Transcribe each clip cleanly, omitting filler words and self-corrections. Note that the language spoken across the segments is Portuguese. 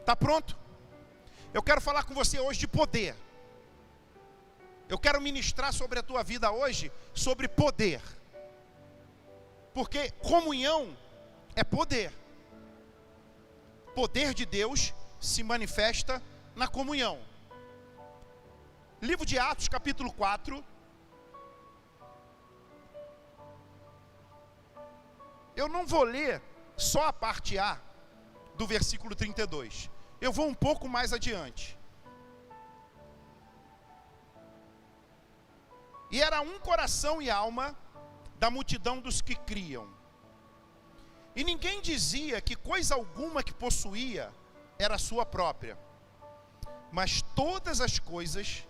Está pronto? Eu quero falar com você hoje de poder. Eu quero ministrar sobre a tua vida hoje sobre poder. Porque comunhão é poder. Poder de Deus se manifesta na comunhão. Livro de Atos, capítulo 4. Eu não vou ler só a parte A do versículo 32. Eu vou um pouco mais adiante. E era um coração e alma da multidão dos que criam. E ninguém dizia que coisa alguma que possuía era sua própria, mas todas as coisas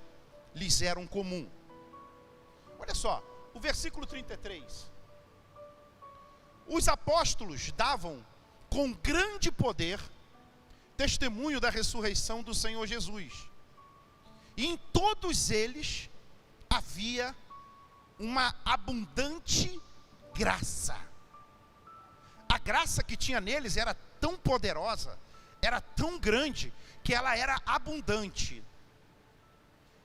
lhes eram comum. Olha só, o versículo 33. Os apóstolos davam com grande poder testemunho da ressurreição do Senhor Jesus. E em todos eles havia uma abundante graça. A graça que tinha neles era tão poderosa, era tão grande, que ela era abundante.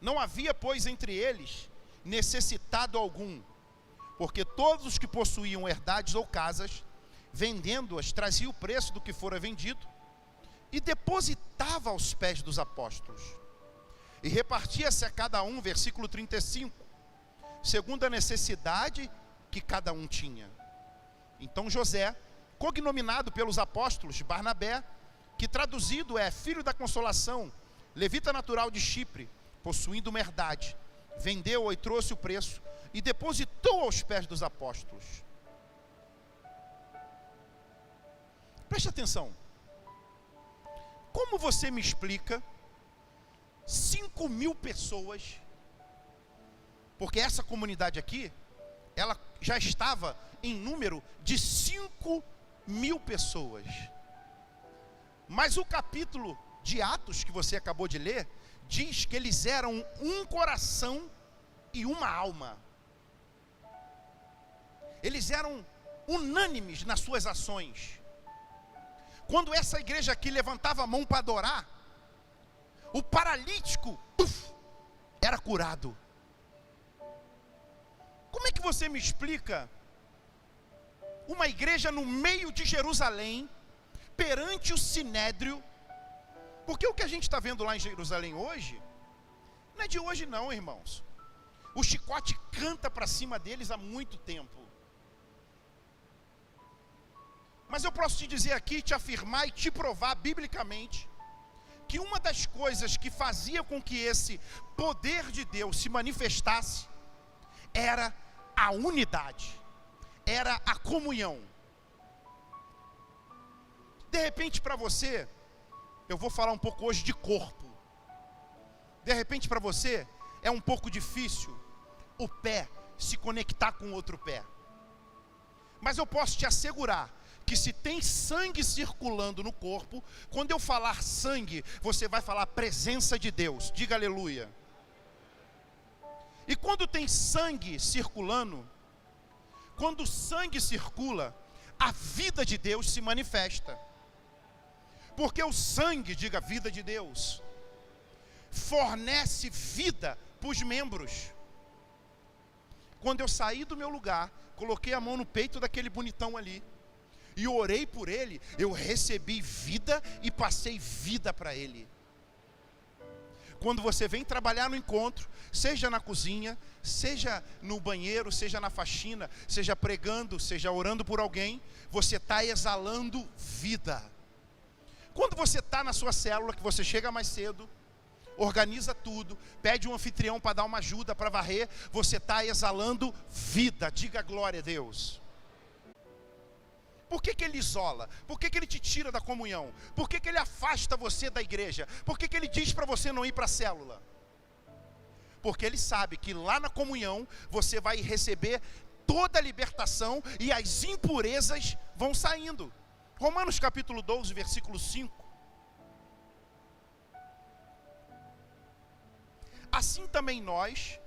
Não havia, pois, entre eles necessitado algum, porque todos os que possuíam herdades ou casas, vendendo-as, traziam o preço do que fora vendido e depositava aos pés dos apóstolos. E repartia-se a cada um, versículo 35, segundo a necessidade que cada um tinha. Então José, cognominado pelos apóstolos Barnabé, que traduzido é filho da consolação, levita natural de Chipre, possuindo uma herdade, vendeu-a e trouxe o preço e depositou aos pés dos apóstolos. Preste atenção. Como você me explica 5.000 pessoas? Porque essa comunidade aqui, ela já estava em número de 5.000 pessoas. Mas o capítulo de Atos que você acabou de ler, diz que eles eram um coração e uma alma. Eles eram unânimes nas suas ações. Quando essa igreja aqui levantava a mão para adorar, o paralítico era curado. Como é que você me explica uma igreja no meio de Jerusalém, perante o Sinédrio? Porque o que a gente está vendo lá em Jerusalém hoje, não é de hoje não, irmãos. O chicote canta para cima deles há muito tempo. Mas eu posso te dizer aqui, te afirmar e te provar biblicamente, que uma das coisas que fazia com que esse poder de Deus se manifestasse, era a unidade, era a comunhão. De repente para você, eu vou falar um pouco hoje de corpo. De repente para você, é um pouco difícil o pé se conectar com outro pé. Mas eu posso te assegurar que se tem sangue circulando no corpo, quando eu falar sangue, você vai falar presença de Deus. Diga aleluia. E quando tem sangue circulando, quando o sangue circula, a vida de Deus se manifesta. Porque o sangue, diga vida de Deus, fornece vida para os membros. Quando eu saí do meu lugar, coloquei a mão no peito daquele bonitão ali, e orei por ele, eu recebi vida e passei vida para ele. Quando você vem trabalhar no encontro, seja na cozinha, seja no banheiro, seja na faxina, seja pregando, seja orando por alguém, você está exalando vida. Quando você está na sua célula, que você chega mais cedo, organiza tudo, pede um anfitrião para dar uma ajuda, para varrer, você está exalando vida. Diga glória a Deus. Por que ele isola? Por que ele te tira da comunhão? Por que ele afasta você da igreja? Por que ele diz para você não ir para a célula? Porque ele sabe que lá na comunhão você vai receber toda a libertação e as impurezas vão saindo. Romanos capítulo 12, versículo 5. Assim também nós,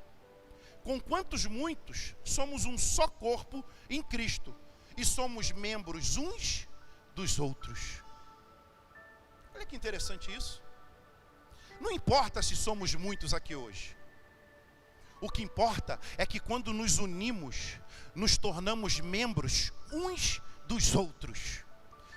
com quantos muitos, somos um só corpo em Cristo, e somos membros uns dos outros. Olha que interessante isso? Não importa se somos muitos aqui hoje. O que importa é que quando nos unimos, nos tornamos membros uns dos outros.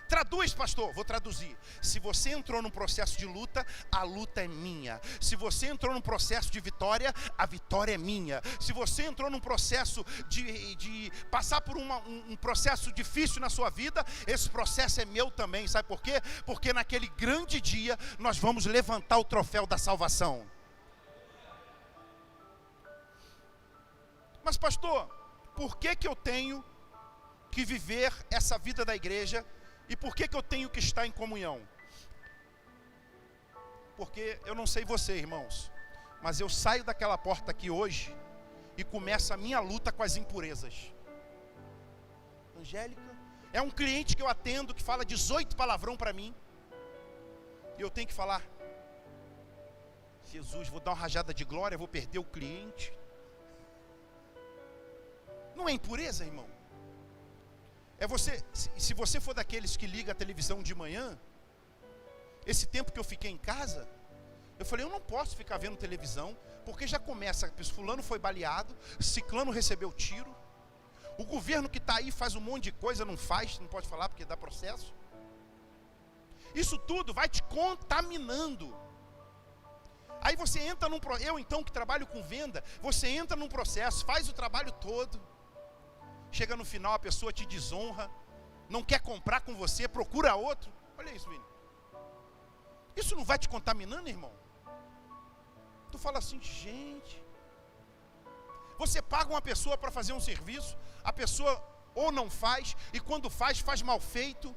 Traduz, pastor. Vou traduzir. Se você entrou num processo de luta, a luta é minha. Se você entrou num processo de vitória, a vitória é minha. Se você entrou num processo de passar por um processo difícil na sua vida, esse processo é meu também. Sabe por quê? Porque naquele grande dia, nós vamos levantar o troféu da salvação. Mas pastor, por que eu tenho que viver essa vida da igreja? E por que eu tenho que estar em comunhão? Porque eu não sei você, irmãos, mas eu saio daquela porta aqui hoje e começa a minha luta com as impurezas. Angélica, é um cliente que eu atendo que fala 18 palavrão para mim. E eu tenho que falar: Jesus, vou dar uma rajada de glória, vou perder o cliente. Não é impureza, irmão? É você, se você for daqueles que liga a televisão de manhã, esse tempo que eu fiquei em casa, eu falei, eu não posso ficar vendo televisão, porque já começa, fulano foi baleado, ciclano recebeu tiro, o governo que está aí faz um monte de coisa, não faz, não pode falar porque dá processo. Isso tudo vai te contaminando. Aí você entra eu então que trabalho com venda, você entra num processo, faz o trabalho todo. Chega no final, a pessoa te desonra, não quer comprar com você, procura outro. Olha isso, Vini. Isso não vai te contaminando, irmão? Tu fala assim, gente. Você paga uma pessoa para fazer um serviço, a pessoa ou não faz, e quando faz, faz mal feito.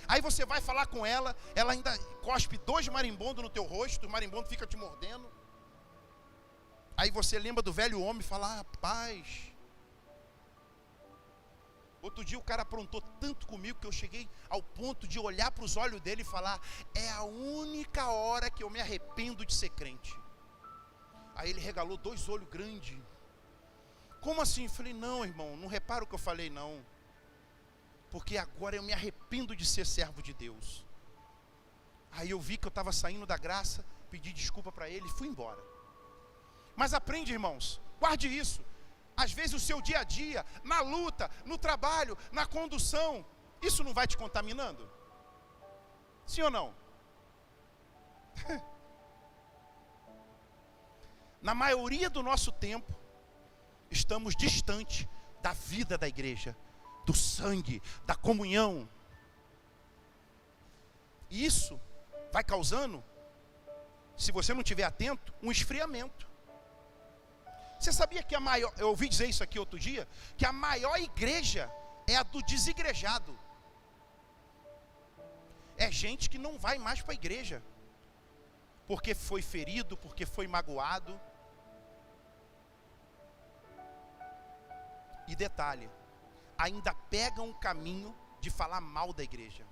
Aí você vai falar com ela, ela ainda cospe 2 marimbondos no teu rosto, o marimbondo fica te mordendo. Aí você lembra do velho homem e fala, rapaz. Outro dia o cara aprontou tanto comigo que eu cheguei ao ponto de olhar para os olhos dele e falar, é a única hora que eu me arrependo de ser crente. Aí ele regalou 2 olhos grandes. Como assim? Eu falei, não, irmão, não repara o que eu falei, não. Porque agora eu me arrependo de ser servo de Deus. Aí eu vi que eu estava saindo da graça, pedi desculpa para ele e fui embora. Mas aprende, irmãos, guarde isso. Às vezes o seu dia a dia, na luta, no trabalho, na condução, isso não vai te contaminando? Sim ou não? Na maioria do nosso tempo, estamos distante da vida da igreja, do sangue, da comunhão. E isso vai causando, se você não estiver atento, um esfriamento. Você sabia que eu ouvi dizer isso aqui outro dia, que a maior igreja é a do desigrejado. É gente que não vai mais para a igreja, porque foi ferido, porque foi magoado. E detalhe, ainda pegam o caminho de falar mal da igreja.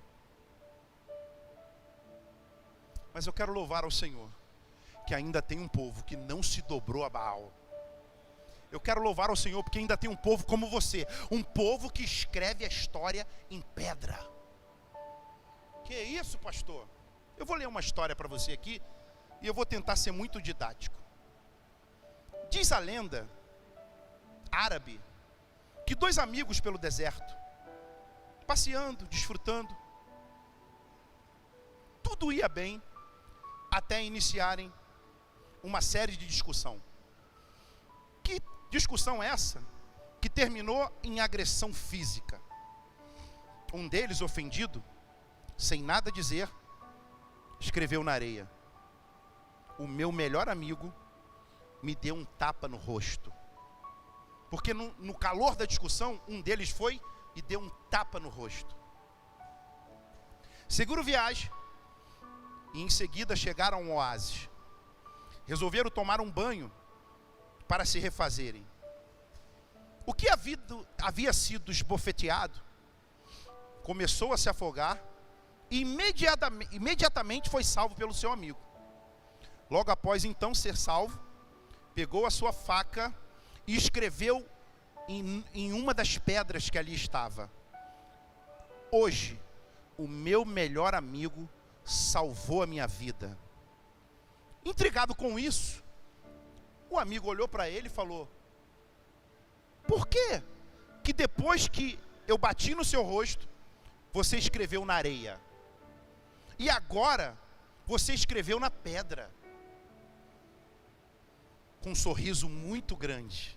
Mas eu quero louvar ao Senhor, que ainda tem um povo que não se dobrou a Baal. Eu quero louvar ao Senhor porque ainda tem um povo como você, um povo que escreve a história em pedra. Que isso, pastor? Eu vou ler uma história para você aqui e eu vou tentar ser muito didático. Diz a lenda árabe que 2 amigos pelo deserto, passeando, desfrutando, tudo ia bem até iniciarem uma série de discussão. Que discussão essa que terminou em agressão física? Um deles, ofendido, sem nada dizer, escreveu na areia: o meu melhor amigo me deu um tapa no rosto. Porque no calor da discussão, um deles foi e deu um tapa no rosto. Seguiram viagem e em seguida chegaram a um oásis. Resolveram tomar um banho para se refazerem. O que havia sido esbofeteado começou a se afogar e imediatamente foi salvo pelo seu amigo. Logo após então ser salvo, pegou a sua faca e escreveu em uma das pedras que ali estava: hoje o meu melhor amigo salvou a minha vida. Intrigado com isso, o amigo olhou para ele e falou: por que que depois que eu bati no seu rosto, você escreveu na areia? E agora, você escreveu na pedra? Com um sorriso muito grande,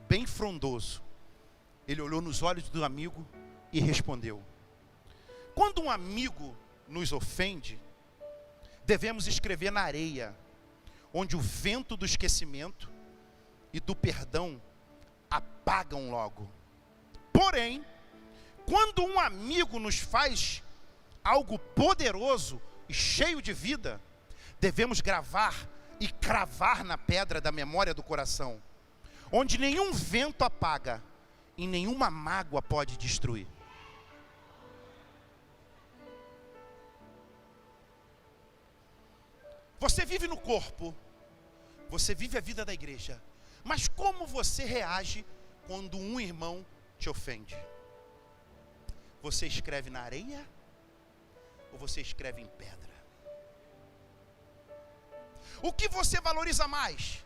bem frondoso, ele olhou nos olhos do amigo e respondeu: quando um amigo nos ofende, devemos escrever na areia, onde o vento do esquecimento e do perdão apagam logo. Porém, quando um amigo nos faz algo poderoso e cheio de vida, devemos gravar e cravar na pedra da memória do coração, onde nenhum vento apaga e nenhuma mágoa pode destruir. Você vive no corpo, você vive a vida da igreja, mas como você reage quando um irmão te ofende? Você escreve na areia ou você escreve em pedra? O que você valoriza mais?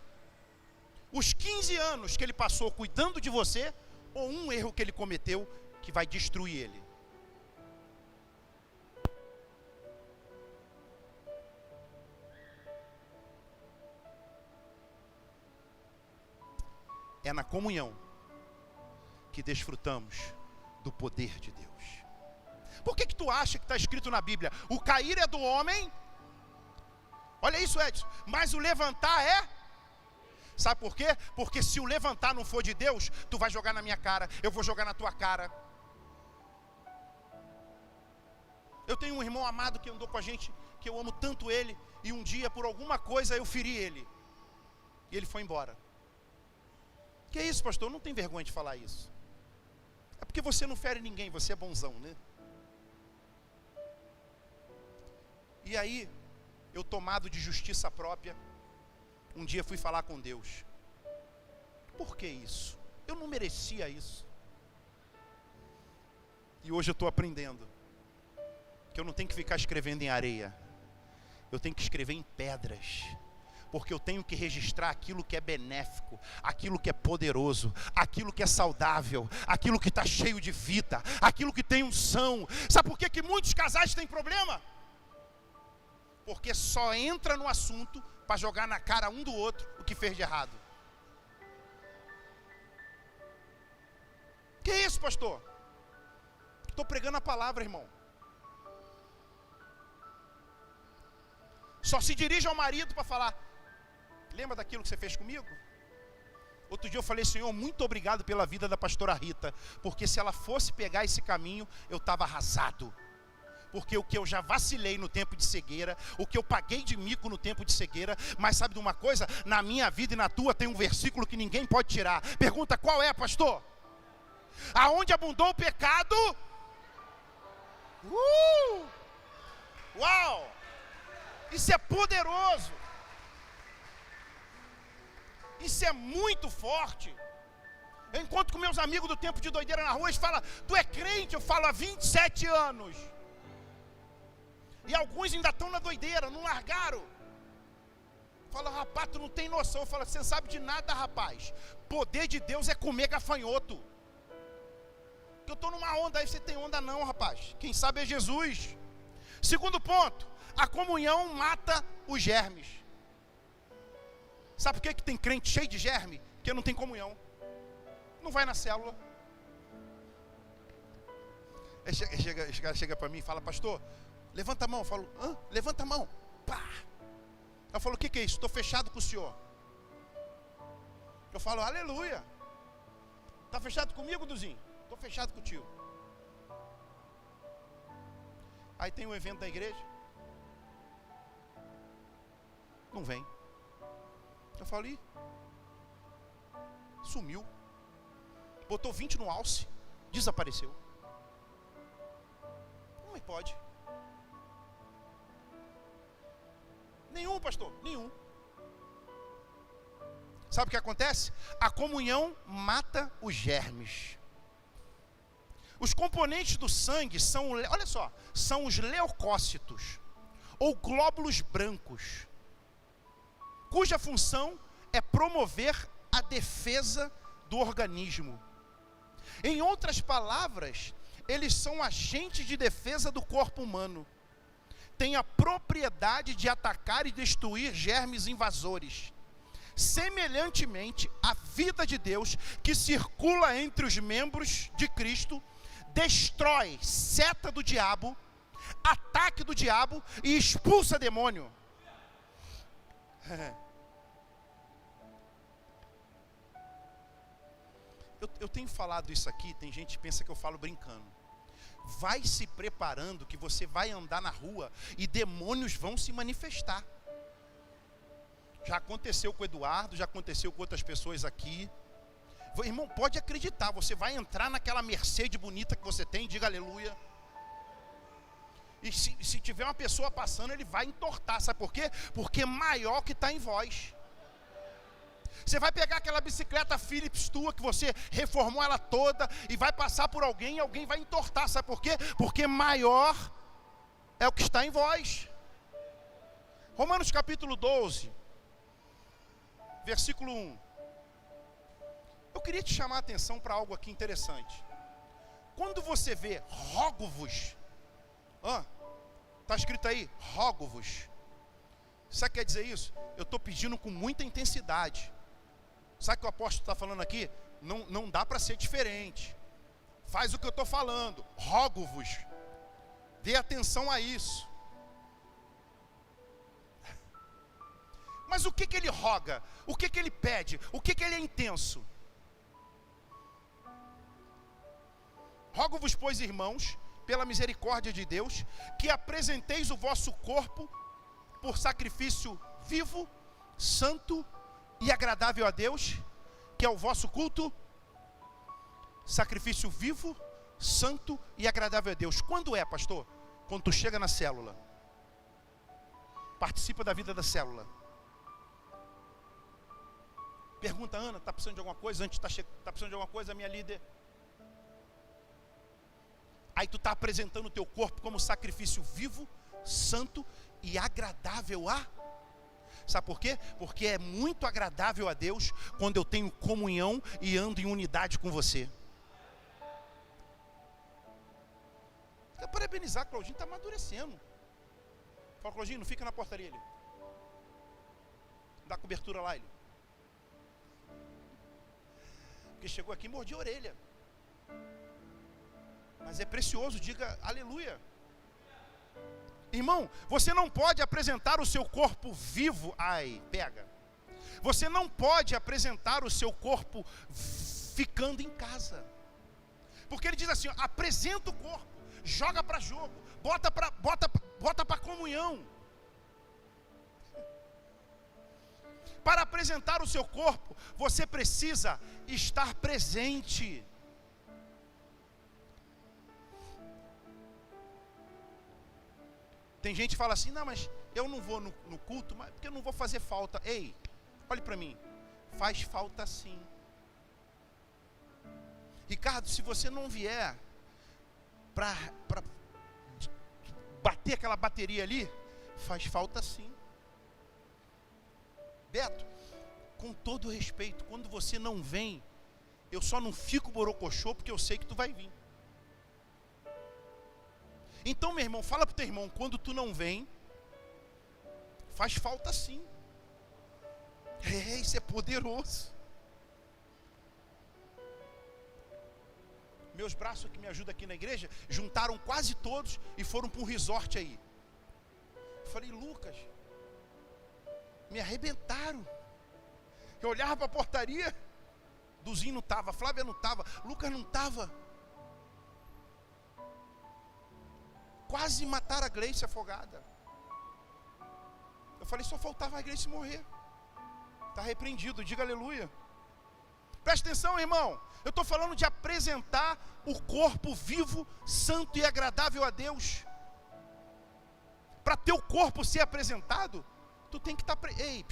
Os 15 anos que ele passou cuidando de você, ou um erro que ele cometeu que vai destruir ele? É na comunhão que desfrutamos do poder de Deus. Por que tu acha que está escrito na Bíblia: o cair é do homem? Olha isso, Edson. Mas o levantar é? Sabe por quê? Porque se o levantar não for de Deus, tu vai jogar na minha cara, eu vou jogar na tua cara. Eu tenho um irmão amado que andou com a gente, que eu amo tanto ele, e um dia por alguma coisa eu feri ele, e ele foi embora. Que é isso, pastor? Não tem vergonha de falar isso. É porque você não fere ninguém, você é bonzão, né? E aí, eu tomado de justiça própria, um dia fui falar com Deus. Por que isso? Eu não merecia isso. E hoje eu estou aprendendo que eu não tenho que ficar escrevendo em areia, eu tenho que escrever em pedras. Porque eu tenho que registrar aquilo que é benéfico, aquilo que é poderoso, aquilo que é saudável, aquilo que está cheio de vida, aquilo que tem unção. Sabe por que muitos casais têm problema? Porque só entra no assunto para jogar na cara um do outro o que fez de errado. Que isso, pastor? Estou pregando a palavra, irmão. Só se dirige ao marido para falar: lembra daquilo que você fez comigo? Outro dia eu falei: Senhor, muito obrigado pela vida da pastora Rita, porque se ela fosse pegar esse caminho, eu estava arrasado. Porque o que eu já vacilei no tempo de cegueira, o que eu paguei de mico no tempo de cegueira, mas sabe de uma coisa? Na minha vida e na tua tem um versículo que ninguém pode tirar. Pergunta: qual é, pastor? Aonde abundou o pecado? Uau! Isso é poderoso. Isso é muito forte. Eu encontro com meus amigos do tempo de doideira na rua, eles falam: tu é crente? Eu falo: há 27 anos. E alguns ainda estão na doideira, não largaram. Fala: rapaz, tu não tem noção. Eu falo: você não sabe de nada, rapaz. Poder de Deus é comer gafanhoto. Que eu estou numa onda, aí você tem onda não, rapaz. Quem sabe é Jesus. Segundo ponto: a comunhão mata os germes. Sabe por que tem crente cheio de germe? Porque não tem comunhão. Não vai na célula. Esse cara chega para mim e fala: pastor, levanta a mão. Eu falo: hã? Levanta a mão. Pá. Eu falo: o que é isso? Estou fechado com o senhor. Eu falo: aleluia. Está fechado comigo, Duzinho? Estou fechado contigo. Aí tem um evento da igreja, não vem. Eu falo: ih, sumiu. Botou 20 no alce, desapareceu. Como é que pode? Nenhum, pastor, nenhum. Sabe o que acontece? A comunhão mata os germes. Os componentes do sangue são, olha só, são os leucócitos. ou glóbulos brancos, cuja função é promover a defesa do organismo. Em outras palavras, eles são agentes de defesa do corpo humano. Têm a propriedade de atacar e destruir germes invasores. Semelhantemente, a vida de Deus que circula entre os membros de Cristo destrói seta do diabo, ataque do diabo e expulsa demônio. Eu tenho falado isso aqui, tem gente que pensa que eu falo brincando. Vai se preparando que você vai andar na rua e demônios vão se manifestar. Já aconteceu com o Eduardo, já aconteceu com outras pessoas aqui. Irmão, pode acreditar, você vai entrar naquela Mercedes bonita que você tem, diga aleluia. E se tiver uma pessoa passando, ele vai entortar, sabe por quê? Porque é maior que está em vós. Você vai pegar aquela bicicleta Philips tua, que você reformou ela toda, e vai passar por alguém, e alguém vai entortar, sabe por quê? Porque maior é o que está em vós. Romanos capítulo 12, versículo 1. Eu queria te chamar a atenção para algo aqui interessante. Quando você vê rogo-vos, está escrito aí, rogo-vos. Sabe o que quer dizer isso? Eu estou pedindo com muita intensidade. Sabe o que o apóstolo está falando aqui? Não dá para ser diferente. Faz o que eu estou falando. Rogo-vos. Dê atenção a isso. Mas o que ele roga? O que ele pede? O que ele é intenso? Rogo-vos, pois, irmãos, pela misericórdia de Deus, que apresenteis o vosso corpo por sacrifício vivo, santo e agradável a Deus, que é o vosso culto. Sacrifício vivo, santo e agradável a Deus. Quando é, pastor? Quando tu chega na célula. Participa da vida da célula. Pergunta, Ana, está precisando de alguma coisa? Antes está precisando de alguma coisa, minha líder? Aí tu está apresentando o teu corpo como sacrifício vivo, santo e agradável a... Sabe por quê? Porque é muito agradável a Deus quando eu tenho comunhão e ando em unidade com você. Quero parabenizar, Claudinho está amadurecendo. Fala, Claudinho, não fica na portaria ali. Dá cobertura lá, ele. Porque chegou aqui e mordi a orelha. Mas é precioso, diga aleluia. Irmão, você não pode apresentar o seu corpo vivo. Pega. Você não pode apresentar o seu corpo ficando em casa. Porque ele diz assim, apresenta o corpo, joga para jogo, bota para comunhão. Para apresentar o seu corpo, você precisa estar presente. Tem gente que fala assim, não, mas eu não vou no culto, mas porque eu não vou fazer falta. Ei, olhe para mim, faz falta sim. Ricardo, se você não vier para bater aquela bateria ali, faz falta sim. Beto, com todo respeito, quando você não vem, eu só não fico borocochô porque eu sei que tu vai vir. Então, meu irmão, fala pro teu irmão, quando tu não vem, faz falta sim. Isso é poderoso. Meus braços que me ajudam aqui na igreja, juntaram quase todos e foram para um resort aí. Eu falei, Lucas, me arrebentaram. Eu olhava para a portaria, Duzinho não estava, Flávia não estava, Lucas não estava. Quase mataram a Gleice afogada. Eu falei, só faltava a Gleice morrer. Está repreendido, diga aleluia. Presta atenção, irmão. Eu estou falando de apresentar o corpo vivo, santo e agradável a Deus. Para teu corpo ser apresentado, tu tem que estar... Ei,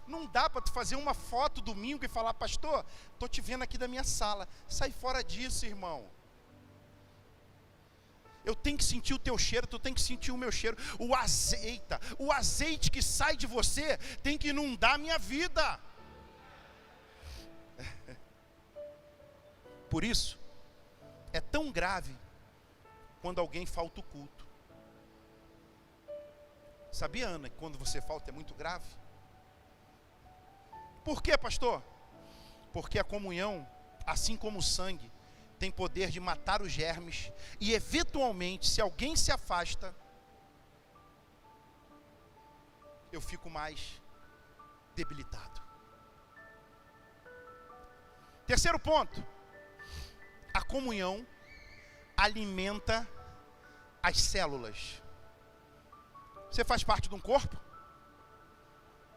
não dá para tu fazer uma foto domingo e falar, pastor, estou te vendo aqui da minha sala. Sai fora disso, irmão. Eu tenho que sentir o teu cheiro, tu tem que sentir o meu cheiro. O azeite que sai de você tem que inundar a minha vida. Por isso, é tão grave quando alguém falta o culto. Sabia, Ana, que quando você falta é muito grave? Por quê, pastor? Porque a comunhão, assim como o sangue, tem poder de matar os germes e, eventualmente, se alguém se afasta, eu fico mais debilitado. Terceiro ponto, a comunhão alimenta as células. Você faz parte de um corpo?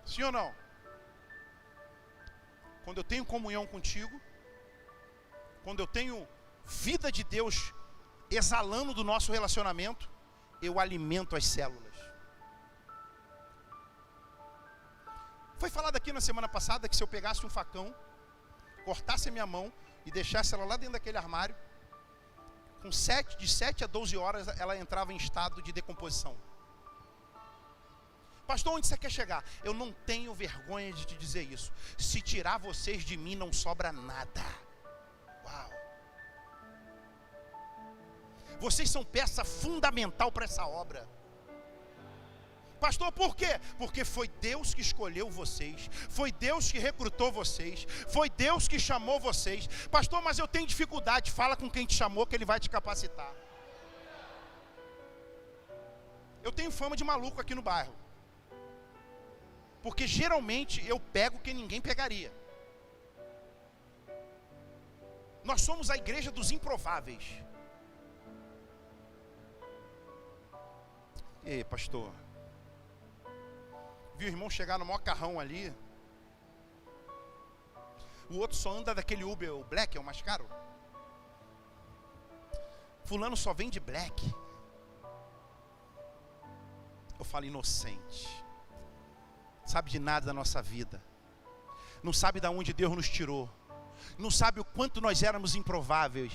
Sim ou não? Quando eu tenho comunhão contigo, quando eu tenho vida de Deus exalando do nosso relacionamento, eu alimento as células. Foi falado aqui na semana passada que se eu pegasse um facão, cortasse a minha mão e deixasse ela lá dentro daquele armário, de 7 a 12 horas ela entrava em estado de decomposição. Pastor, onde você quer chegar? Eu não tenho vergonha de te dizer isso. Se tirar vocês de mim, não sobra nada. Uau! Vocês são peça fundamental para essa obra. Pastor, por quê? Porque foi Deus que escolheu vocês, foi Deus que recrutou vocês, foi Deus que chamou vocês. Pastor, mas eu tenho dificuldade. Fala com quem te chamou que ele vai te capacitar. Eu tenho fama de maluco aqui no bairro, porque geralmente eu pego quem ninguém pegaria. Nós somos a igreja dos improváveis. Ei, pastor, viu o irmão chegar no maior carrão ali? O outro só anda daquele Uber, o Black, é o mais caro. Fulano só vem de Black. Eu falo, inocente. Sabe de nada da nossa vida. Não sabe de onde Deus nos tirou. Não sabe o quanto nós éramos improváveis.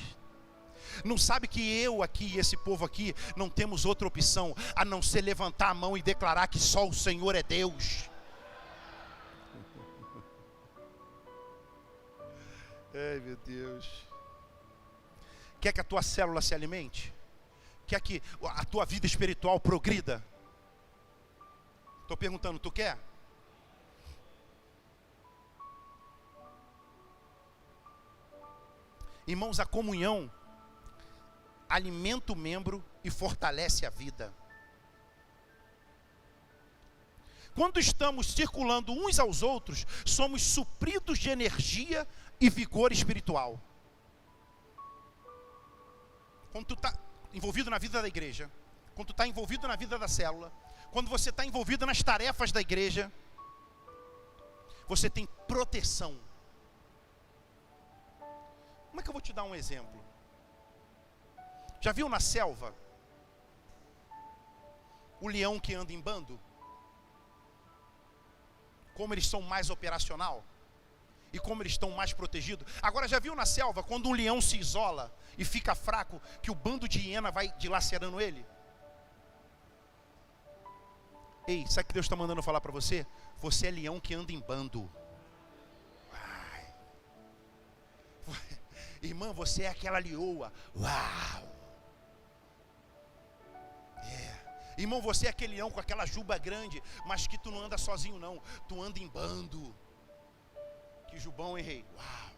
Não sabe que eu aqui e esse povo aqui não temos outra opção a não ser levantar a mão e declarar que só o Senhor é Deus. Ai, meu Deus. Quer que a tua célula se alimente? Quer que a tua vida espiritual progrida? Estou perguntando, tu quer? Irmãos, a comunhão alimenta o membro e fortalece a vida. Quando estamos circulando uns aos outros, somos supridos de energia e vigor espiritual. Quando tu está envolvido na vida da igreja, quando tu está envolvido na vida da célula, quando você está envolvido nas tarefas da igreja, você tem proteção. Como é que eu vou te dar um exemplo? Já viu na selva o leão que anda em bando? Como eles são mais operacional e como eles estão mais protegidos. Agora, já viu na selva quando um leão se isola e fica fraco, que o bando de hiena vai dilacerando ele? Ei, sabe o que Deus está mandando falar para você? Você é leão que anda em bando. Ai. Irmã, você é aquela leoa. Uau! Irmão, você é aquele leão com aquela juba grande, mas que tu não anda sozinho não, tu anda em bando. Que jubão, hein, rei? Uau!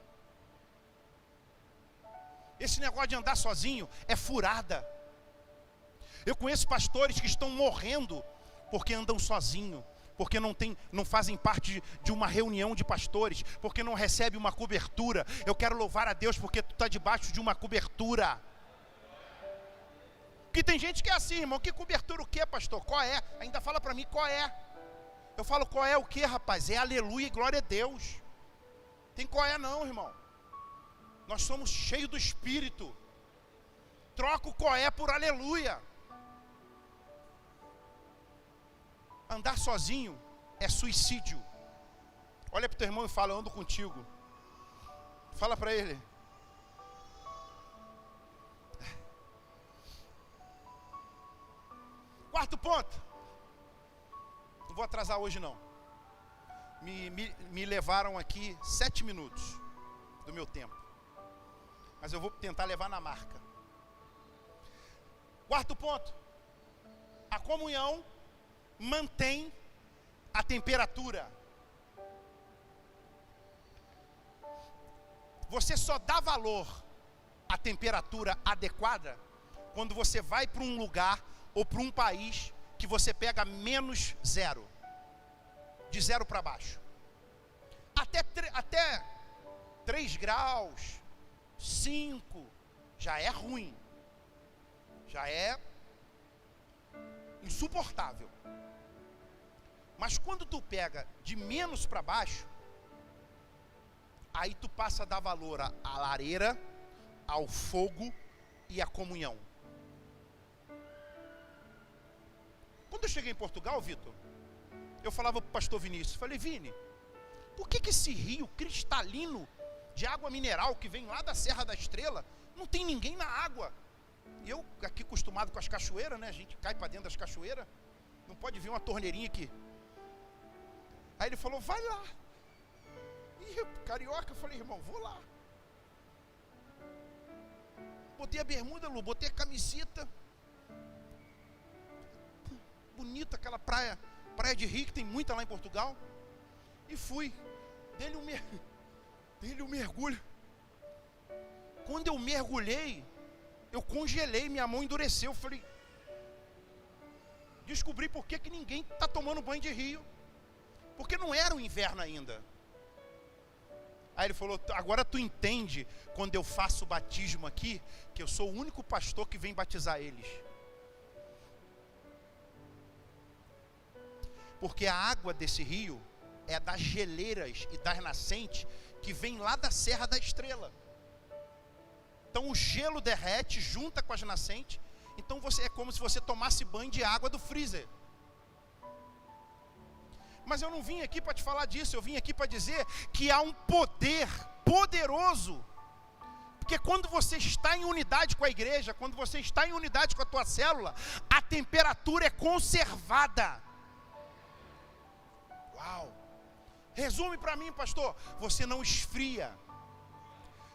Esse negócio de andar sozinho é furada. Eu conheço pastores que estão morrendo porque andam sozinho, porque não fazem parte de uma reunião de pastores, porque não recebem uma cobertura. Eu quero louvar a Deus porque tu está debaixo de uma cobertura. Porque tem gente que é assim, irmão, que cobertura o que, pastor? Qual é? Ainda fala para mim qual é. Eu falo, qual é o que, rapaz? É aleluia e glória a Deus. Tem qual é não, irmão. Nós somos cheios do Espírito. Troca o qual é por aleluia. Andar sozinho é suicídio. Olha para o teu irmão e fala, eu ando contigo. Fala para ele. Quarto ponto. Não vou atrasar hoje não. Me levaram aqui 7 minutos do meu tempo. Mas eu vou tentar levar na marca. Quarto ponto. A comunhão mantém a temperatura. Você só dá valor à temperatura adequada quando você vai para um lugar ou para um país que você pega menos 0. De 0 para baixo. Até 3 graus, 5, já é ruim. Já é insuportável. Mas quando tu pega de menos para baixo, aí tu passa a dar valor à lareira, ao fogo e à comunhão. Quando eu cheguei em Portugal, Vitor, eu falava para o pastor Vinícius, falei, Vini, por que esse rio cristalino de água mineral que vem lá da Serra da Estrela, não tem ninguém na água? E eu, aqui acostumado com as cachoeiras, né? A gente cai para dentro das cachoeiras, não pode vir uma torneirinha aqui. Aí ele falou, vai lá. E eu, carioca, eu falei, irmão, vou lá. Botei a bermuda, Lu, botei a camiseta. Bonita aquela praia de rio, que tem muita lá em Portugal. E fui. Dei-lhe um mergulho. Quando eu mergulhei, eu congelei, minha mão endureceu. Eu falei, descobri por que ninguém está tomando banho de rio. Porque não era o inverno ainda. Aí ele falou, agora tu entende quando eu faço o batismo aqui, que eu sou o único pastor que vem batizar eles. Porque a água desse rio é das geleiras e das nascentes que vem lá da Serra da Estrela. Então o gelo derrete, junta com as nascentes. Então é como se você tomasse banho de água do freezer. Mas eu não vim aqui para te falar disso, eu vim aqui para dizer que há um poder poderoso. Porque quando você está em unidade com a igreja, quando você está em unidade com a tua célula, a temperatura é conservada. Uau! Resume para mim, pastor, você não esfria.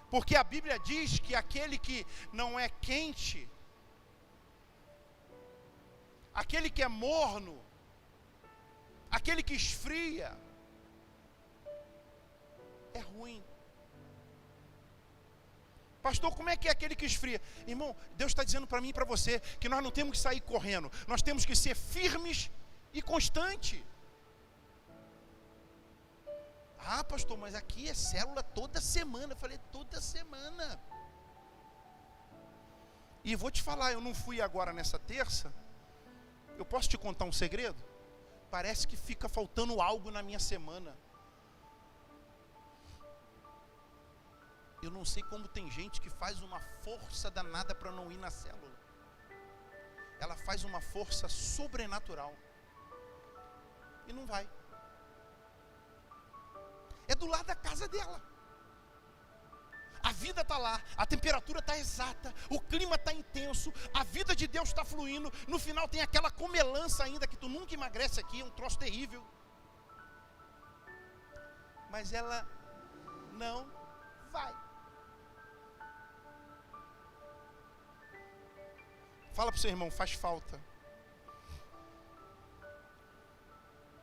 Porque a Bíblia diz que aquele que não é quente, aquele que é morno, aquele que esfria, é ruim. Pastor, como é que é aquele que esfria? Irmão, Deus está dizendo para mim e para você que nós não temos que sair correndo, nós temos que ser firmes e constantes. Ah, pastor, mas aqui é célula toda semana. Eu falei, toda semana. E vou te falar, eu não fui agora nessa terça. Eu posso te contar um segredo? Parece que fica faltando algo na minha semana. Eu não sei como tem gente que faz uma força danada para não ir na célula. Ela faz uma força sobrenatural e não vai. É do lado da casa dela. A vida está lá, a temperatura está exata, o clima está intenso, a vida de Deus está fluindo. No final tem aquela comelança ainda que tu nunca emagrece aqui, é um troço terrível. Mas ela não vai. Fala para o seu irmão, faz falta.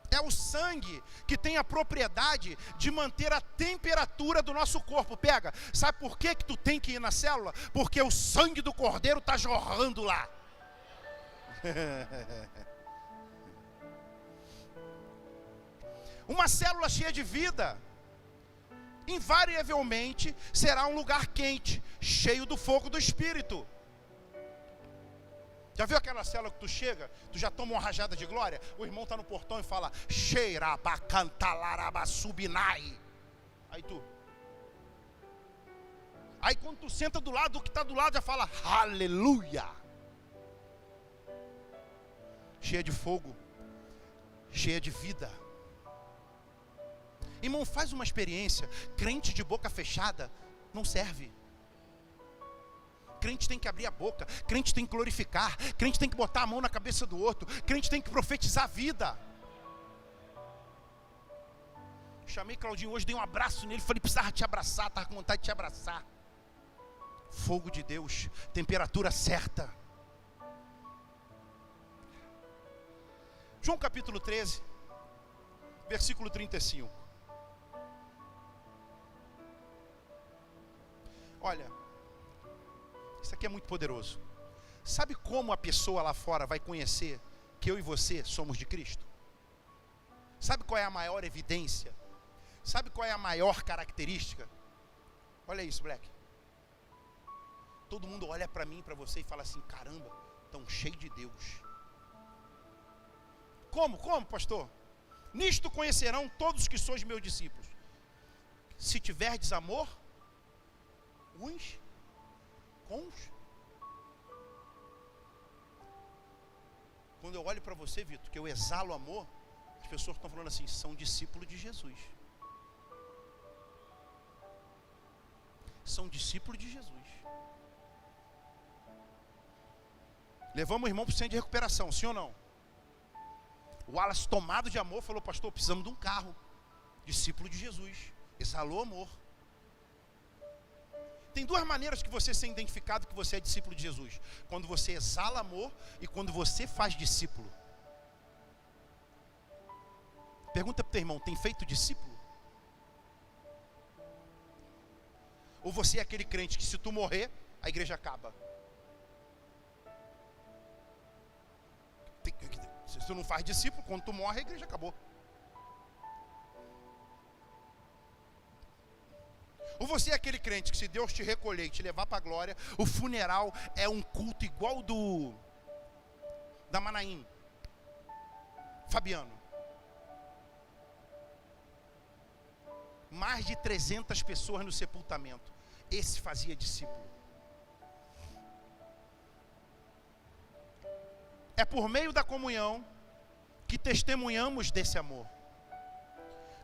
É o sangue que tem a propriedade de manter a temperatura do nosso corpo. Pega, sabe por que tu tem que ir na célula? Porque o sangue do cordeiro está jorrando lá. Uma célula cheia de vida, invariavelmente, será um lugar quente, cheio do fogo do Espírito. Já viu aquela célula que tu chega, tu já toma uma rajada de glória? O irmão está no portão e fala, Sheirabacantalarabasubinai. Aí quando tu senta do lado, o que está do lado já fala, aleluia. Cheia de fogo, cheia de vida. Irmão, faz uma experiência. Crente de boca fechada não serve. Crente tem que abrir a boca, crente tem que glorificar, crente tem que botar a mão na cabeça do outro, crente tem que profetizar a vida. Chamei Claudinho hoje, dei um abraço nele, falei, precisava te abraçar, estava com vontade de te abraçar. Fogo de Deus, temperatura certa. João capítulo 13, versículo 35. Olha, isso aqui é muito poderoso. Sabe como a pessoa lá fora vai conhecer que eu e você somos de Cristo? Sabe qual é a maior evidência? Sabe qual é a maior característica? Olha isso, Black. Todo mundo olha para mim, para você e fala assim, caramba, tão cheio de Deus. Como, pastor? Nisto conhecerão todos que sois meus discípulos. Se tiverdes amor uns com os. Quando eu olho para você, Vitor, que eu exalo amor, as pessoas estão falando assim, são discípulos de Jesus. São discípulos de Jesus. Levamos o irmão para o centro de recuperação, sim ou não? O Wallace, tomado de amor, falou, pastor, precisamos de um carro. Discípulo de Jesus, exalou amor. Tem duas maneiras que você ser identificado que você é discípulo de Jesus. Quando você exala amor e quando você faz discípulo. Pergunta para o teu irmão, tem feito discípulo? Ou você é aquele crente que se tu morrer, a igreja acaba? Se tu não faz discípulo, quando tu morre, a igreja acabou. Ou você é aquele crente que se Deus te recolher e te levar para a glória, o funeral é um culto igual da Manaim, Fabiano. Mais de 300 pessoas no sepultamento. Esse fazia discípulo. É por meio da comunhão que testemunhamos desse amor.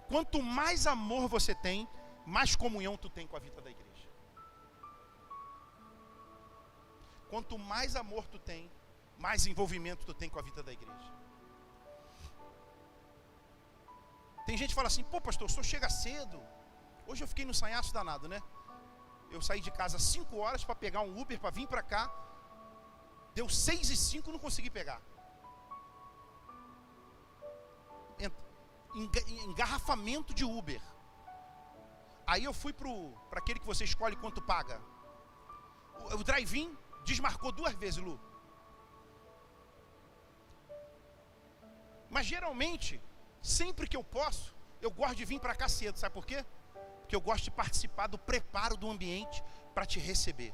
Quanto mais amor você tem, mais comunhão tu tem com a vida da igreja. Quanto mais amor tu tem, mais envolvimento tu tem com a vida da igreja. Tem gente que fala assim, pô pastor, o senhor chega cedo. Hoje eu fiquei no sanhaço danado, né? Eu saí de casa às 5 horas para pegar um Uber para vir para cá. Deu 6h05, não consegui pegar. Engarrafamento de Uber. Aí eu fui para aquele que você escolhe quanto paga. O drive-in desmarcou 2 vezes, Lu. Mas geralmente, sempre que eu posso, eu gosto de vir para cá cedo. Sabe por quê? Porque eu gosto de participar do preparo do ambiente para te receber.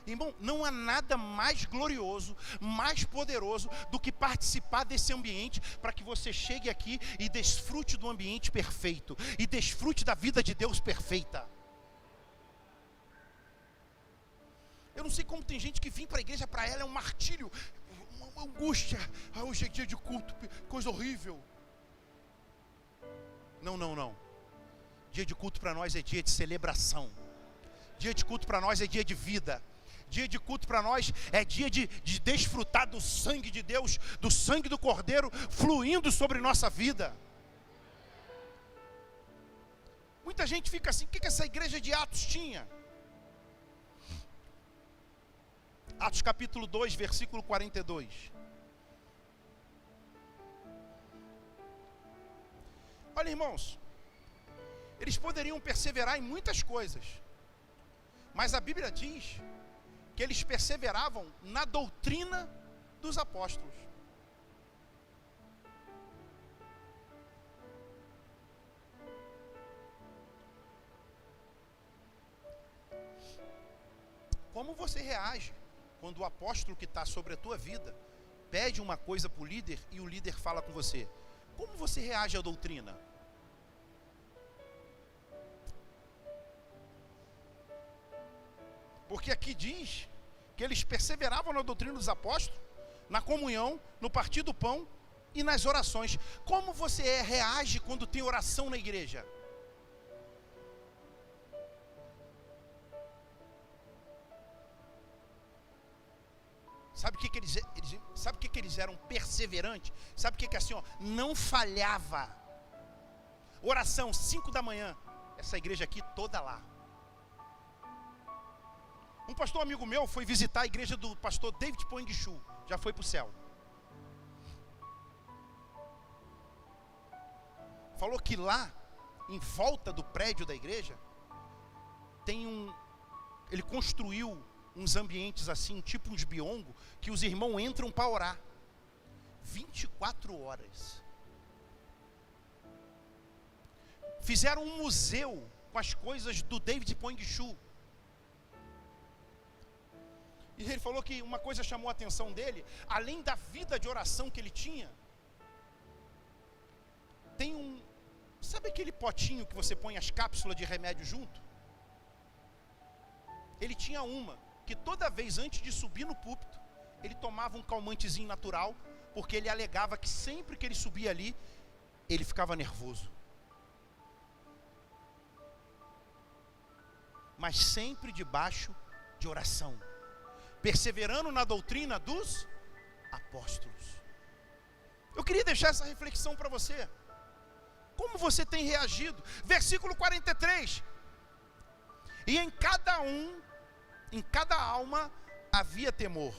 Irmão, não há nada mais glorioso, mais poderoso do que participar desse ambiente para que você chegue aqui e desfrute do ambiente perfeito e desfrute da vida de Deus perfeita. Eu não sei como tem gente que vir para a igreja, para ela é um martírio, uma angústia. Hoje é dia de culto, coisa horrível. Não. Dia de culto para nós é dia de celebração. Dia de culto para nós é dia de vida. Dia de culto para nós é dia de desfrutar do sangue de Deus, do sangue do Cordeiro fluindo sobre nossa vida. Muita gente fica assim, o que essa igreja de Atos tinha? Atos capítulo 2, versículo 42. Olha, irmãos, eles poderiam perseverar em muitas coisas, mas a Bíblia diz que eles perseveravam na doutrina dos apóstolos. Como você reage quando o apóstolo que está sobre a tua vida pede uma coisa para o líder e o líder fala com você? Como você reage à doutrina? Porque aqui diz que eles perseveravam na doutrina dos apóstolos, na comunhão, no partir do pão e nas orações. Como você reage quando tem oração na igreja? eles eram perseverantes. Sabe o que é assim, ó? Não falhava. Oração, 5 da manhã. Essa igreja aqui toda lá. Um pastor amigo meu foi visitar a igreja do pastor David Poing Chu. Já foi para o céu. Falou que lá, em volta do prédio da igreja, ele construiu uns ambientes assim, tipo uns biongos, que os irmãos entram para orar. 24 horas. Fizeram um museu com as coisas do David Poing Chu. E ele falou que uma coisa chamou a atenção dele, além da vida de oração que ele tinha, tem sabe aquele potinho que você põe as cápsulas de remédio junto? Ele tinha uma, que toda vez antes de subir no púlpito, ele tomava um calmantezinho natural, porque ele alegava que sempre que ele subia ali, ele ficava nervoso. Mas sempre debaixo de oração, perseverando na doutrina dos apóstolos. Eu queria deixar essa reflexão para você. Como você tem reagido? Versículo 43. E em cada alma havia temor.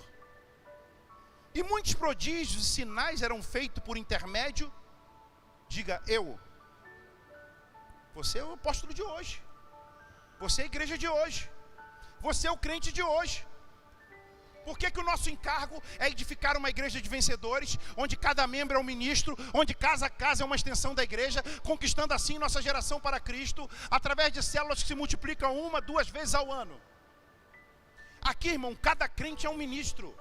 E muitos prodígios e sinais eram feitos por intermédio. Diga, você é o apóstolo de hoje. Você é a igreja de hoje. Você é o crente de hoje. Por que o nosso encargo é edificar uma igreja de vencedores, onde cada membro é um ministro, onde casa a casa é uma extensão da igreja, conquistando assim nossa geração para Cristo, através de células que se multiplicam 1, 2 vezes ao ano? Aqui, irmão, cada crente é um ministro.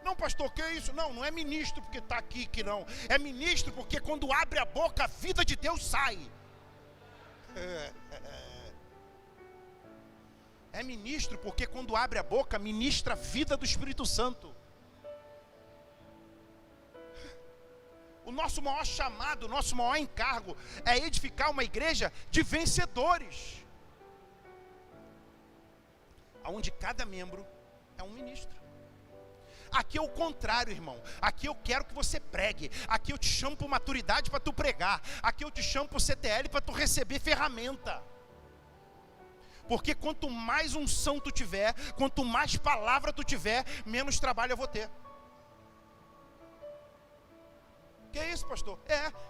Não, pastor, que é isso? Não é ministro porque está aqui, que não. É ministro porque quando abre a boca, a vida de Deus sai. É ministro porque quando abre a boca, ministra a vida do Espírito Santo. O nosso maior chamado, o nosso maior encargo é edificar uma igreja de vencedores, onde cada membro é um ministro. Aqui é o contrário, irmão. Aqui eu quero que você pregue. Aqui eu te chamo por maturidade para tu pregar. Aqui eu te chamo por CTL para tu receber ferramenta. Porque quanto mais unção tu tiver, quanto mais palavra tu tiver, menos trabalho eu vou ter. Que é isso, pastor?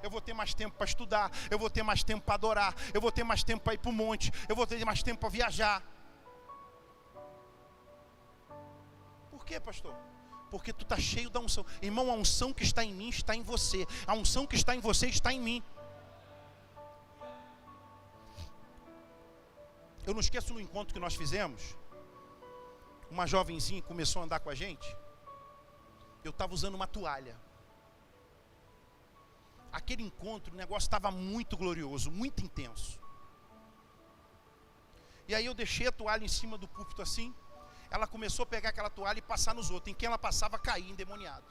Eu vou ter mais tempo para estudar, eu vou ter mais tempo para adorar, eu vou ter mais tempo para ir para o monte, eu vou ter mais tempo para viajar. Por quê, pastor? Porque tu está cheio da unção. Irmão, a unção que está em mim está em você. A unção que está em você está em mim. Eu não esqueço no encontro que nós fizemos. Uma jovenzinha começou a andar com a gente. Eu estava usando uma toalha. Aquele encontro, o negócio estava muito glorioso, muito intenso. E aí eu deixei a toalha em cima do púlpito assim. Ela começou a pegar aquela toalha e passar nos outros. Em quem ela passava, caía endemoniado.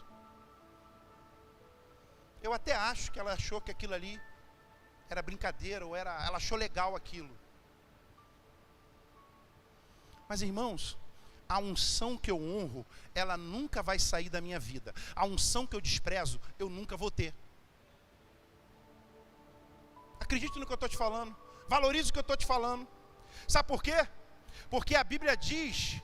Eu até acho que ela achou que aquilo ali era brincadeira, ou ela achou legal aquilo. Mas, irmãos, a unção que eu honro, ela nunca vai sair da minha vida. A unção que eu desprezo, eu nunca vou ter. Acredite no que eu estou te falando. Valorize o que eu estou te falando. Sabe por quê? Porque a Bíblia diz,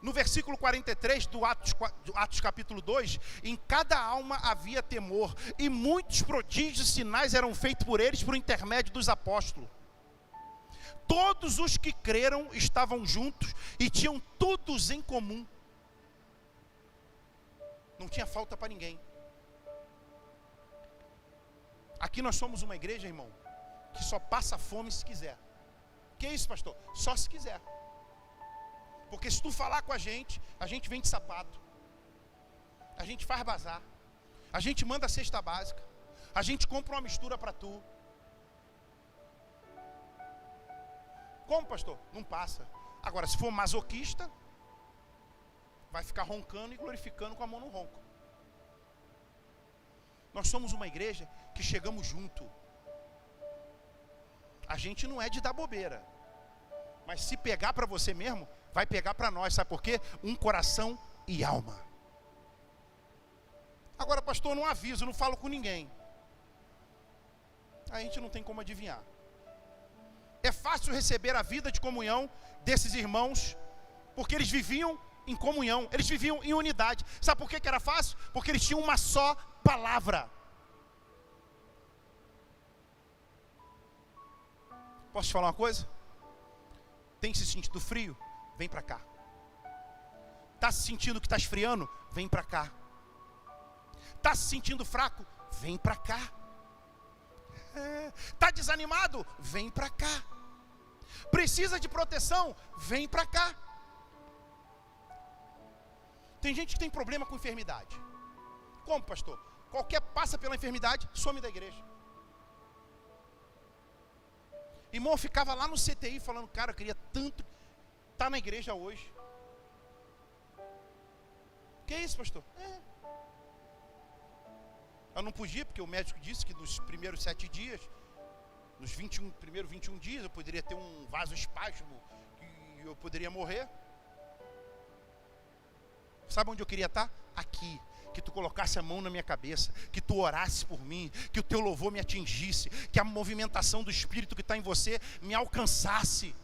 no versículo 43 do Atos capítulo 2, em cada alma havia temor, e muitos prodígios e sinais eram feitos por eles por intermédio dos apóstolos. Todos os que creram estavam juntos e tinham tudo em comum. Não tinha falta para ninguém. Aqui nós somos uma igreja, irmão, que só passa fome se quiser. Que isso, pastor? Só se quiser. Porque se tu falar com a gente vem de sapato. A gente faz bazar. A gente manda a cesta básica. A gente compra uma mistura para tu. Como, pastor? Não passa. Agora, se for masoquista, vai ficar roncando e glorificando com a mão no ronco. Nós somos uma igreja que chegamos junto. A gente não é de dar bobeira. Mas se pegar para você mesmo, vai pegar para nós, sabe por quê? Um coração e alma. Agora, pastor, eu não aviso, não falo com ninguém. A gente não tem como adivinhar. É fácil receber a vida de comunhão desses irmãos, porque eles viviam em comunhão, eles viviam em unidade. Sabe por que era fácil? Porque eles tinham uma só palavra. Posso te falar uma coisa? Tem se sentido frio? Vem para cá. Está se sentindo que está esfriando? Vem para cá. Está se sentindo fraco? Vem para cá. Está desanimado? Vem para cá. Precisa de proteção? Vem para cá. Tem gente que tem problema com enfermidade. Como, pastor? Qualquer passa pela enfermidade, some da igreja. Irmão, eu ficava lá no CTI falando, cara, eu queria tanto estar na igreja hoje. Que isso, pastor? Eu não podia, porque o médico disse que nos primeiros 7 dias, nos primeiros 21 dias, eu poderia ter um vasoespasmo e eu poderia morrer. Sabe onde eu queria estar? Aqui. Que tu colocasse a mão na minha cabeça, que tu orasse por mim, que o teu louvor me atingisse, que a movimentação do Espírito que está em você me alcançasse.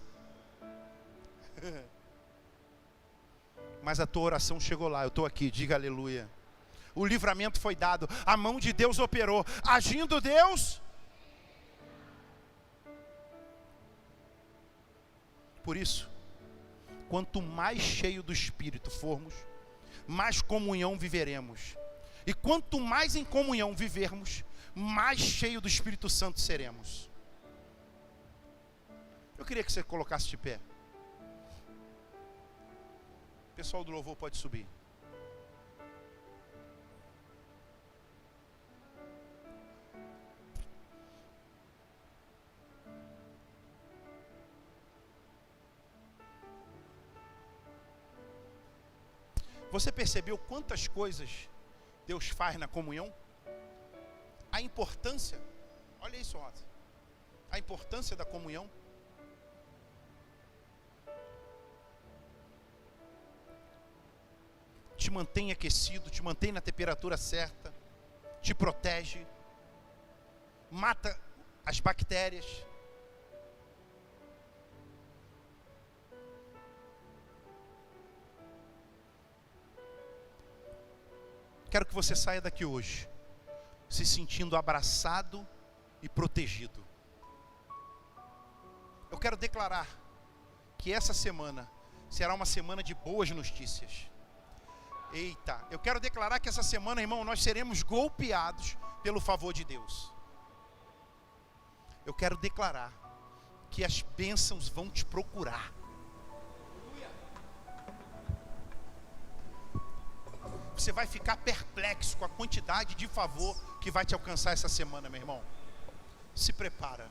Mas a tua oração chegou lá, eu estou aqui, diga aleluia. O livramento foi dado, a mão de Deus operou, agindo Deus. Por isso, quanto mais cheio do Espírito formos, mais comunhão viveremos. E quanto mais em comunhão vivermos, mais cheio do Espírito Santo seremos. Eu queria que você colocasse de pé. O pessoal do louvor pode subir. Você percebeu quantas coisas Deus faz na comunhão? A importância, olha isso, Rosa. A importância da comunhão. Te mantém aquecido, te mantém na temperatura certa, te protege, mata as bactérias. Quero que você saia daqui hoje se sentindo abraçado e protegido. Eu quero declarar que essa semana será uma semana de boas notícias. Eita, eu quero declarar que essa semana, irmão, nós seremos golpeados pelo favor de Deus. Eu quero declarar que as bênçãos vão te procurar. Você vai ficar perplexo com a quantidade de favor que vai te alcançar essa semana, meu irmão. Se prepara.